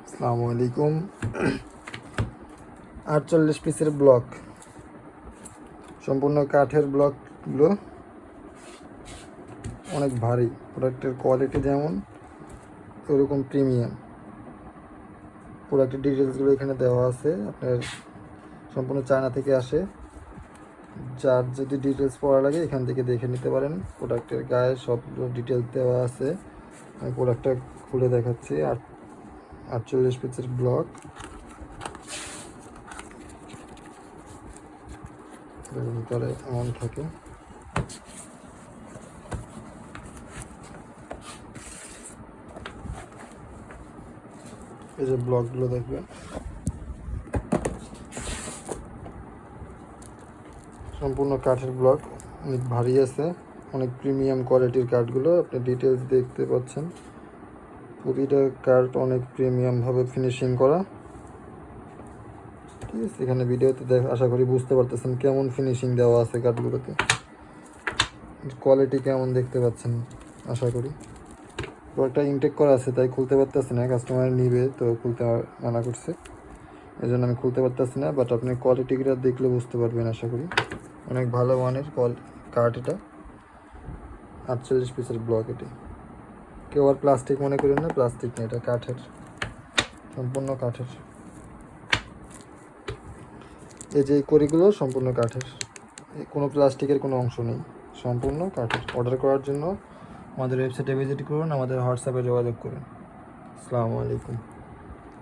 আসসালামু আলাইকুম। 48 পিসের ব্লক, সম্পূর্ণ কাঠের ব্লকগুলো অনেক ভারী। প্রোডাক্টের কোয়ালিটি যেমন ওরকম প্রিমিয়াম। প্রোডাক্টের ডিটেলসগুলো এখানে দেওয়া আছে। আপনার সম্পূর্ণ চায়না থেকে আসে। যার যদি ডিটেলস পড়া লাগে এখান থেকে দেখে নিতে পারেন। প্রোডাক্টের গায়ে সবগুলো ডিটেলস দেওয়া আছে। আমি প্রোডাক্টটা খুলে দেখাচ্ছি। 48 পিসের ব্লক, ভিতরে এমন থাকে। এই যে ব্লকগুলো দেখবেন, সম্পূর্ণ কাঠের ব্লক, অনেক ভারী আছে, অনেক প্রিমিয়াম কোয়ালিটির কাঠগুলো। আপনি ডিটেলস দেখতে পাচ্ছেন, প্রতিটা কাঠ অনেক প্রিমিয়ামভাবে ফিনিশিং করা। ঠিক আছে, এখানে ভিডিওতে আশা করি বুঝতে পারতেছেন কেমন ফিনিশিং দেওয়া আছে কাঠগুলোতে, কোয়ালিটি কেমন দেখতে পাচ্ছেন আশা করি। একটা ইনটেক করা আছে তাই খুলতে পারতেছি না, কাস্টমার নিবে তো খুলতে মানা করছে, এই জন্য আমি খুলতে পারতেছি না। বাট আপনি কোয়ালিটিটা দেখলে বুঝতে পারবেন আশা করি। অনেক ভালো মানের কাঠ এটা, 48 পিসের ব্লক। এটি কেউ আর প্লাস্টিক মনে করেন না, প্লাস্টিক না, এটা কাঠের, সম্পূর্ণ কাঠের। এই যে কড়িগুলো সম্পূর্ণ কাঠের, কোনো প্লাস্টিকের কোনো অংশ নেই, সম্পূর্ণ কাঠের। অর্ডার করার জন্য আমাদের ওয়েবসাইটে ভিজিট করুন, আমাদের হোয়াটসঅ্যাপে যোগাযোগ করুন। আসসালামু আলাইকুম।